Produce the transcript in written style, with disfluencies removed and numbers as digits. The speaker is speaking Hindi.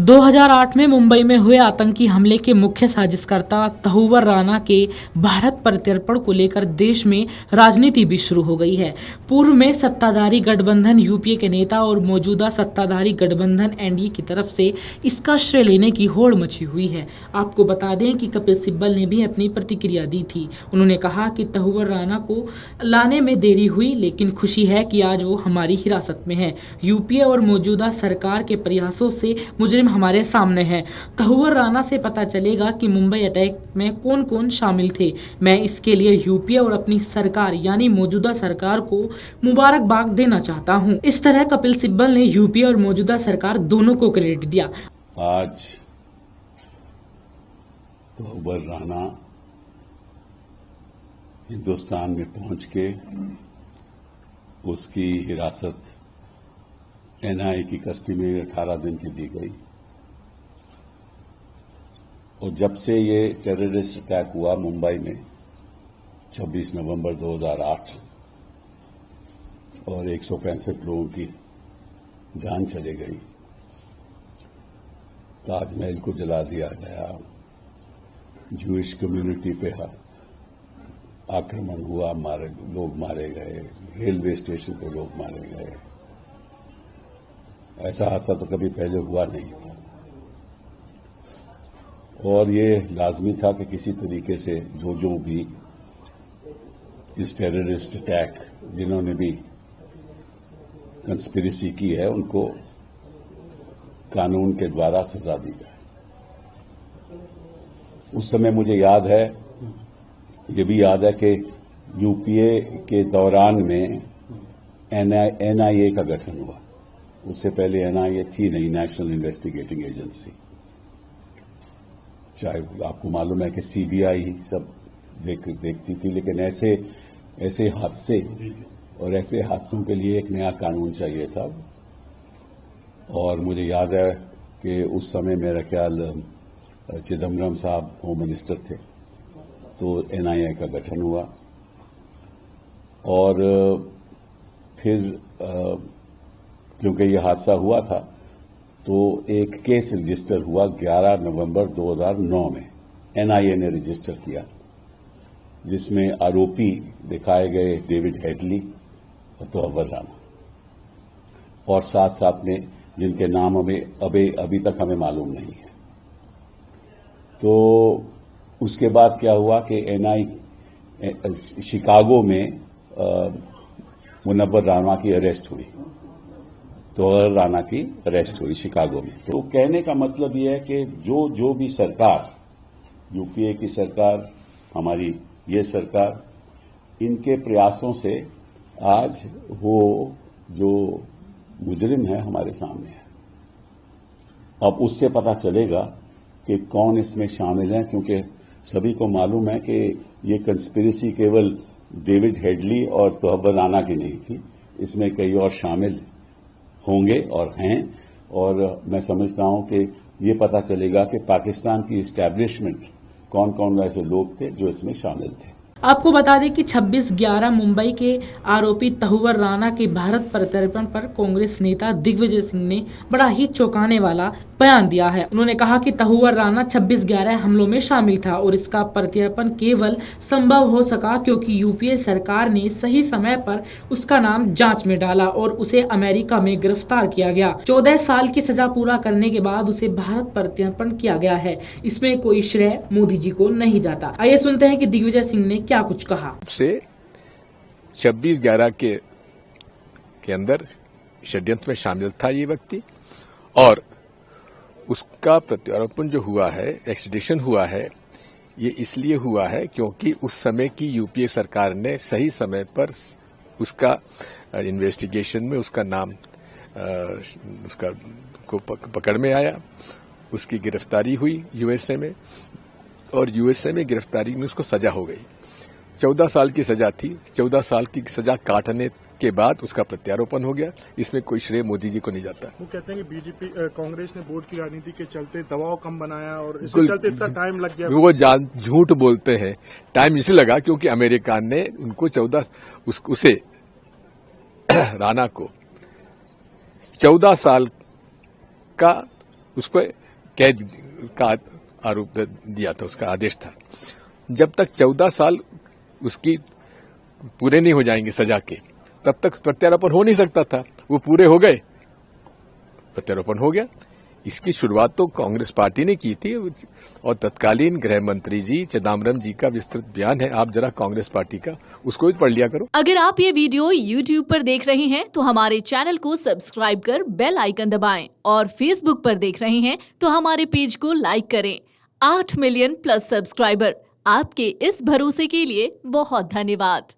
2008 में मुंबई में हुए आतंकी हमले के मुख्य साजिशकर्ता तहुवर राणा के भारत प्रत्यर्पण को लेकर देश में राजनीति भी शुरू हो गई है। पूर्व में सत्ताधारी गठबंधन यूपीए के नेता और मौजूदा सत्ताधारी गठबंधन एनडीए की तरफ से इसका श्रेय लेने की होड़ मची हुई है। आपको बता दें कि कपिल सिब्बल ने भी अपनी प्रतिक्रिया दी थी। उन्होंने कहा कि तहुवर राणा को लाने में देरी हुई, लेकिन खुशी है कि आज वो हमारी हिरासत में है। यूपीए और मौजूदा सरकार के प्रयासों से मुजरिम हमारे सामने है। तहुवर राणा से पता चलेगा कि मुंबई अटैक में कौन कौन शामिल थे। मैं इसके लिए यूपीए और अपनी सरकार यानी मौजूदा सरकार को मुबारकबाद देना चाहता हूं। इस तरह कपिल सिब्बल ने यूपीए और मौजूदा सरकार दोनों को क्रेडिट दिया। आज तहुवर राणा हिंदुस्तान में पहुंच के उसकी हिरासत एनआईए की कस्टडी में 18 दिन की दी गई और जब से ये टेररिस्ट अटैक हुआ मुंबई में 26 नवंबर 2008 और 165 लोगों की जान चली गई, ताजमहल को जला दिया गया, जूइश कम्युनिटी पे आक्रमण हुआ, लोग मारे गए, रेलवे स्टेशन पे लोग मारे गए, ऐसा हादसा तो कभी पहले हुआ नहीं था और ये लाजमी था कि किसी तरीके से जो भी इस टेररिस्ट अटैक जिन्होंने भी कंस्पिरेसी की है उनको कानून के द्वारा सजा दी जाए। उस समय मुझे याद है, ये भी याद है कि यूपीए के दौरान में एनआईए का गठन हुआ। उससे पहले एनआईए थी नहीं, नेशनल इन्वेस्टिगेटिंग एजेंसी। चाहे आपको मालूम है कि सीबीआई सब देखती थी, लेकिन ऐसे हादसे और ऐसे हादसों के लिए एक नया कानून चाहिए था। और मुझे याद है कि उस समय मेरा ख्याल चिदम्बरम साहब होम मिनिस्टर थे, तो एनआईए का गठन हुआ और फिर क्योंकि ये हादसा हुआ था तो एक केस रजिस्टर हुआ 11 नवंबर 2009 में एनआईए ने रजिस्टर किया, जिसमें आरोपी दिखाए गए डेविड हेडली और तहुवर राणा और साथ साथ में जिनके नाम हमें अभी तक हमें मालूम नहीं है। तो उसके बाद क्या हुआ कि एनआईए शिकागो में मुनव्वर राणा की अरेस्ट हुई, तहुवर राणा की अरेस्ट हुई शिकागो में। तो कहने का मतलब यह है कि जो भी सरकार, यूपीए की सरकार, हमारी ये सरकार, इनके प्रयासों से आज वो जो मुजरिम है हमारे सामने है। अब उससे पता चलेगा कि कौन इसमें शामिल है, क्योंकि सभी को मालूम है कि ये कंस्पिरेसी केवल डेविड हेडली और तहुवर राणा की नहीं थी, इसमें कई और शामिल होंगे और हैं। और मैं समझता हूं कि ये पता चलेगा कि पाकिस्तान की इस्टेब्लिशमेंट कौन कौन वैसे लोग थे जो इसमें शामिल थे। आपको बता दें कि 26/11 मुंबई के आरोपी तहुवर राणा के भारत प्रत्यर्पण पर कांग्रेस नेता दिग्विजय सिंह ने बड़ा ही चौंकाने वाला बयान दिया है। उन्होंने कहा कि तहुवर राणा 26/11 हमलों में शामिल था और इसका प्रत्यर्पण केवल संभव हो सका क्योंकि यूपीए सरकार ने सही समय पर उसका नाम जांच में डाला और उसे अमेरिका में गिरफ्तार किया गया। 14 साल की सजा पूरा करने के बाद उसे भारत प्रत्यर्पण किया गया है। इसमें कोई श्रेय मोदी जी को नहीं जाता। आइए सुनते हैं कि दिग्विजय सिंह ने क्या कुछ कहा। से 26/11 के अंदर षड्यंत्र में शामिल था ये व्यक्ति और उसका प्रत्यारोपण जो हुआ है, एक्सट्रेडिशन हुआ है, ये इसलिए हुआ है क्योंकि उस समय की यूपीए सरकार ने सही समय पर उसका इन्वेस्टिगेशन में उसका नाम उसका को पकड़ में आया, उसकी गिरफ्तारी हुई यूएसए में और यूएसए में गिरफ्तारी में उसको सजा हो गई। 14 साल की सजा थी। 14 साल की सजा काटने के बाद उसका प्रत्यारोपण हो गया। इसमें कोई श्रेय मोदी जी को नहीं जाता। वो कहते हैं कि बीजेपी कांग्रेस ने वोट की राजनीति के चलते दबाव कम बनाया और इसके चलते इतना टाइम लग गया। वो झूठ बोलते हैं। टाइम इसलिए लगा क्योंकि अमेरिका ने उनको उसे राणा को 14 साल का उसको कैद का आरोप दिया था, उसका आदेश था। जब तक 14 साल उसकी पूरे नहीं हो जाएंगे सजा के, तब तक प्रत्यारोपण हो नहीं सकता था। वो पूरे हो गए, प्रत्यारोपण हो गया। इसकी शुरुआत तो कांग्रेस पार्टी ने की थी और तत्कालीन गृह मंत्री जी चिदम्बरम जी का विस्तृत बयान है, आप जरा कांग्रेस पार्टी का उसको भी पढ़ लिया करो। अगर आप ये वीडियो YouTube पर देख रहे हैं तो हमारे चैनल को सब्सक्राइब कर बेल आइकन दबाएं और Facebook पर देख रहे हैं तो हमारे पेज को लाइक करें। 8 मिलियन प्लस सब्सक्राइबर, आपके इस भरोसे के लिए बहुत धन्यवाद।